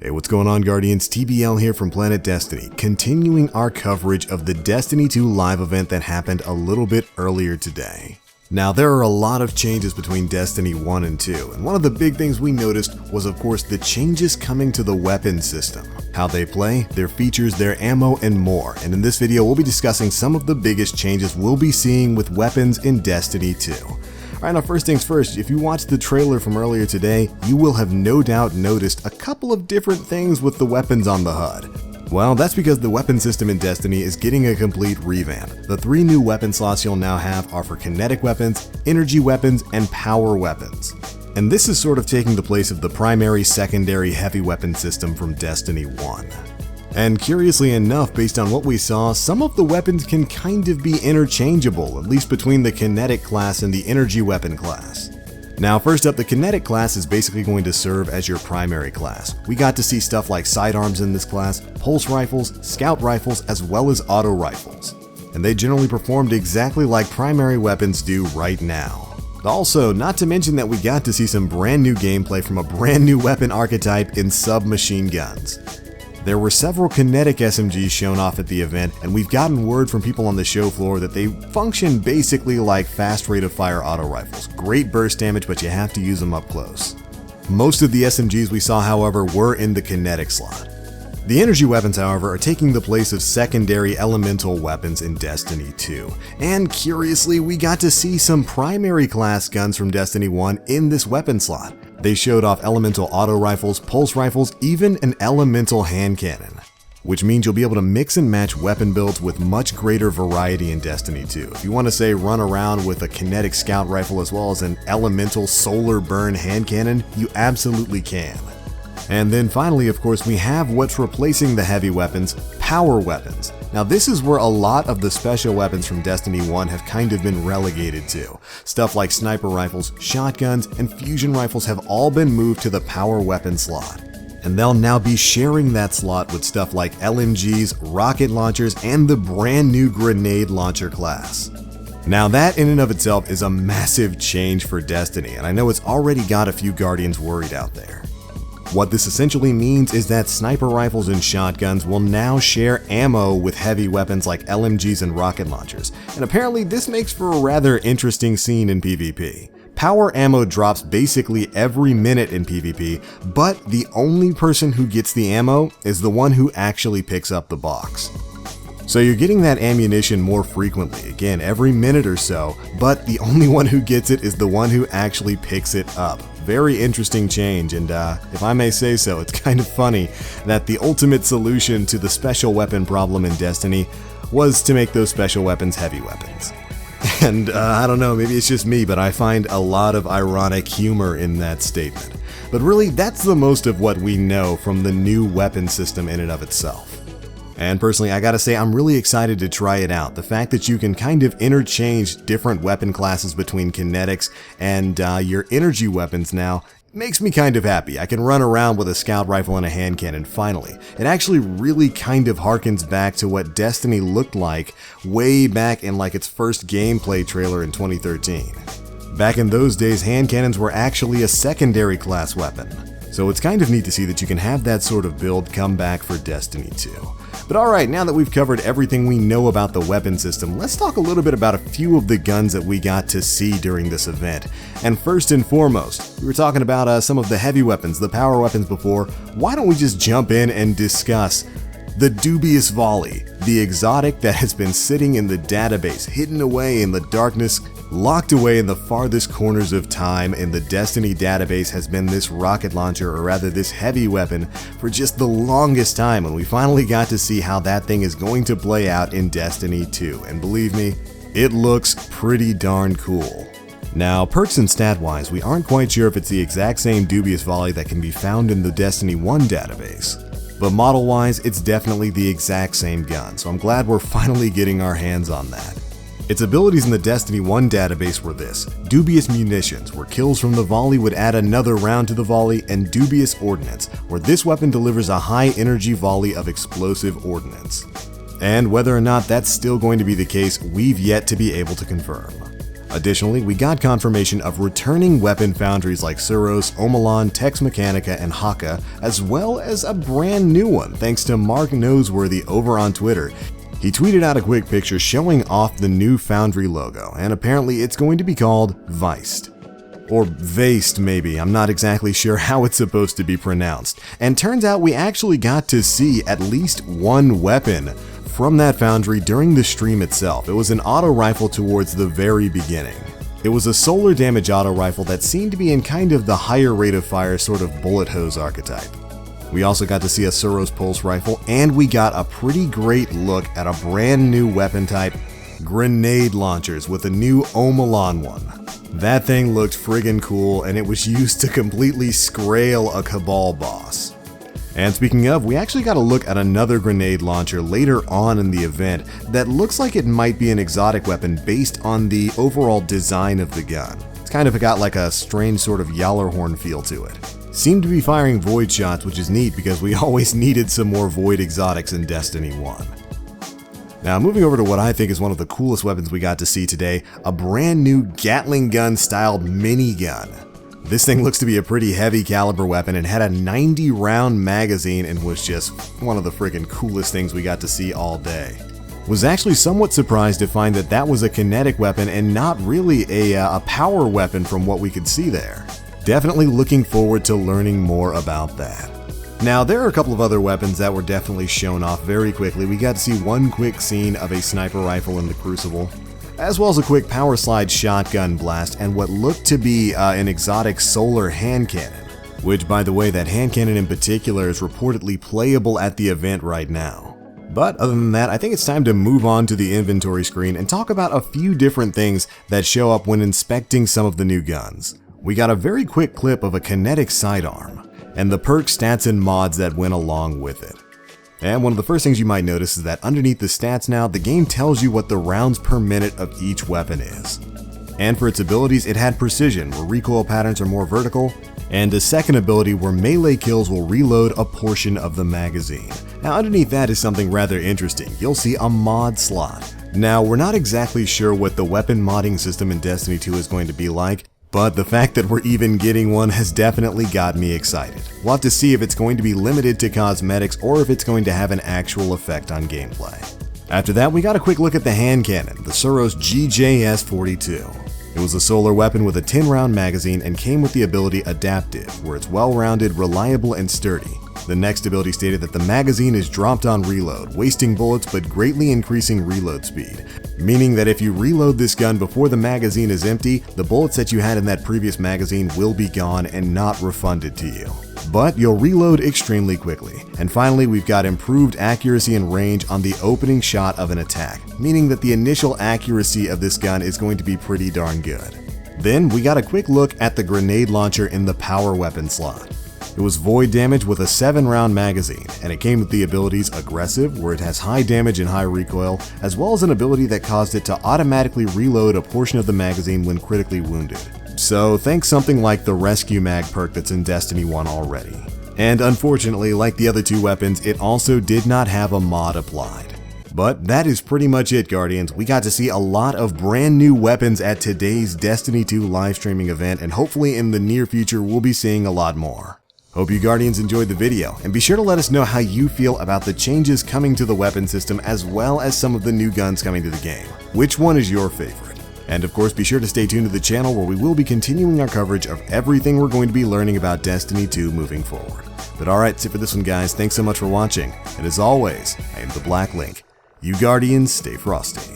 Hey, what's going on, Guardians? TBL here from Planet Destiny, continuing our coverage of the Destiny 2 live event that happened a little bit earlier today. Now, there are a lot of changes between Destiny 1 and 2, and one of the big things we noticed was, of course, the changes coming to the weapon system, how they play, their features, their ammo, and more. And in this video, we'll be discussing some of the biggest changes we'll be seeing with weapons in Destiny 2. Alright, now first things first, if you watched the trailer from earlier today, you will have no doubt noticed a couple of different things with the weapons on the HUD. Well, that's because the weapon system in Destiny is getting a complete revamp. The 3 new weapon slots you'll now have are for kinetic weapons, energy weapons, and power weapons. And this is sort of taking the place of the primary, secondary heavy weapon system from Destiny 1. And curiously enough, based on what we saw, some of the weapons can kind of be interchangeable, at least between the kinetic class and the energy weapon class. Now, first up, the kinetic class is basically going to serve as your primary class. We got to see stuff like sidearms in this class, pulse rifles, scout rifles, as well as auto rifles. And they generally performed exactly like primary weapons do right now. Also, not to mention that we got to see some brand new gameplay from a brand new weapon archetype in submachine guns. There were several kinetic SMGs shown off at the event, and we've gotten word from people on the show floor that they function basically like fast rate of fire auto rifles. Great burst damage, but you have to use them up close. Most of the SMGs we saw, however, were in the kinetic slot. The energy weapons, however, are taking the place of secondary elemental weapons in Destiny 2. And curiously, we got to see some primary class guns from Destiny 1 in this weapon slot. They showed off elemental auto rifles, pulse rifles, even an elemental hand cannon. Which means you'll be able to mix and match weapon builds with much greater variety in Destiny 2. If you want to say run around with a kinetic scout rifle as well as an elemental solar burn hand cannon, you absolutely can. And then finally, of course, we have what's replacing the heavy weapons, power weapons. Now this is where a lot of the special weapons from Destiny 1 have kind of been relegated to. Stuff like sniper rifles, shotguns, and fusion rifles have all been moved to the power weapon slot. And they'll now be sharing that slot with stuff like LMGs, rocket launchers, and the brand new grenade launcher class. Now that in and of itself is a massive change for Destiny, and I know it's already got a few Guardians worried out there. What this essentially means is that sniper rifles and shotguns will now share ammo with heavy weapons like LMGs and rocket launchers, and apparently this makes for a rather interesting scene in PvP. Power ammo drops basically every minute in PvP, but the only person who gets the ammo is the one who actually picks up the box. So you're getting that ammunition more frequently, again every minute or so, but the only one who gets it is the one who actually picks it up. Very interesting change, and if I may say so, it's kind of funny that the ultimate solution to the special weapon problem in Destiny was to make those special weapons heavy weapons. And I don't know, maybe it's just me, but I find a lot of ironic humor in that statement. But really, that's the most of what we know from the new weapon system in and of itself. And personally, I gotta say, I'm really excited to try it out. The fact that you can kind of interchange different weapon classes between kinetics and your energy weapons now makes me kind of happy. I can run around with a scout rifle and a hand cannon, finally. It actually really kind of harkens back to what Destiny looked like way back in like its first gameplay trailer in 2013. Back in those days, hand cannons were actually a secondary class weapon. So it's kind of neat to see that you can have that sort of build come back for Destiny 2. But alright, now that we've covered everything we know about the weapon system, let's talk a little bit about a few of the guns that we got to see during this event. And first and foremost, we were talking about some of the heavy weapons, the power weapons before. Why don't we just jump in and discuss the dubious volley, the exotic that has been sitting in the database, hidden away in the darkness, locked away in the farthest corners of time in the Destiny database has been this rocket launcher, or rather this heavy weapon, for just the longest time, and we finally got to see how that thing is going to play out in Destiny 2, and believe me, it looks pretty darn cool. Now, perks and stat-wise, we aren't quite sure if it's the exact same dubious volley that can be found in the Destiny 1 database. But model-wise, it's definitely the exact same gun, so I'm glad we're finally getting our hands on that. Its abilities in the Destiny 1 database were this: Dubious Munitions, where kills from the volley would add another round to the volley, and Dubious Ordnance, where this weapon delivers a high energy volley of explosive ordnance. And whether or not that's still going to be the case, we've yet to be able to confirm. Additionally, we got confirmation of returning weapon foundries like Suros, Omalon, Tex Mechanica, and Haka, as well as a brand new one thanks to Mark Noseworthy over on Twitter. He tweeted out a quick picture showing off the new foundry logo, and apparently it's going to be called Weist. Or Weist maybe, I'm not exactly sure how it's supposed to be pronounced. And turns out we actually got to see at least one weapon from that foundry during the stream itself. It was an auto rifle towards the very beginning. It was a solar damage auto rifle that seemed to be in kind of the higher rate of fire sort of bullet hose archetype. We also got to see a Suros pulse rifle, and we got a pretty great look at a brand new weapon type, grenade launchers, with a new Omalon one. That thing looked friggin' cool, and it was used to completely scrail a Cabal boss. And speaking of, we actually got a look at another grenade launcher later on in the event that looks like it might be an exotic weapon based on the overall design of the gun. It's kind of got like a strange sort of Yallarhorn feel to it. Seemed to be firing void shots, which is neat because we always needed some more void exotics in Destiny 1. Now moving over to what I think is one of the coolest weapons we got to see today, a brand new Gatling gun styled minigun. This thing looks to be a pretty heavy caliber weapon and had a 90 round magazine and was just one of the friggin' coolest things we got to see all day. Was actually somewhat surprised to find that that was a kinetic weapon and not really a power weapon from what we could see there. Definitely looking forward to learning more about that. Now, there are a couple of other weapons that were definitely shown off very quickly. We got to see one quick scene of a sniper rifle in the Crucible, as well as a quick power slide shotgun blast and what looked to be an exotic solar hand cannon, which, by the way, that hand cannon in particular is reportedly playable at the event right now. But other than that, I think it's time to move on to the inventory screen and talk about a few different things that show up when inspecting some of the new guns. We got a very quick clip of a kinetic sidearm, and the perk stats and mods that went along with it. And one of the first things you might notice is that underneath the stats now, the game tells you what the rounds per minute of each weapon is. And for its abilities, it had precision, where recoil patterns are more vertical, and a second ability where melee kills will reload a portion of the magazine. Now underneath that is something rather interesting. You'll see a mod slot. Now we're not exactly sure what the weapon modding system in Destiny 2 is going to be like, but the fact that we're even getting one has definitely got me excited. We'll have to see if it's going to be limited to cosmetics or if it's going to have an actual effect on gameplay. After that, we got a quick look at the hand cannon, the Suros GJS-42. It was a solar weapon with a 10-round magazine and came with the ability Adaptive, where it's well-rounded, reliable, and sturdy. The next ability stated that the magazine is dropped on reload, wasting bullets but greatly increasing reload speed, meaning that if you reload this gun before the magazine is empty, the bullets that you had in that previous magazine will be gone and not refunded to you. But you'll reload extremely quickly. And finally, we've got improved accuracy and range on the opening shot of an attack, meaning that the initial accuracy of this gun is going to be pretty darn good. Then we got a quick look at the grenade launcher in the power weapon slot. It was void damage with a 7-round magazine, and it came with the abilities Aggressive, where it has high damage and high recoil, as well as an ability that caused it to automatically reload a portion of the magazine when critically wounded. So think something like the Rescue Mag perk that's in Destiny 1 already. And unfortunately, like the other two weapons, it also did not have a mod applied. But that is pretty much it, Guardians. We got to see a lot of brand new weapons at today's Destiny 2 live streaming event, and hopefully in the near future we'll be seeing a lot more. Hope you Guardians enjoyed the video, and be sure to let us know how you feel about the changes coming to the weapon system as well as some of the new guns coming to the game. Which one is your favorite? And of course, be sure to stay tuned to the channel where we will be continuing our coverage of everything we're going to be learning about Destiny 2 moving forward. But alright, that's it for this one, guys. Thanks so much for watching, and as always, I am TheBlackLink. You Guardians, stay frosty.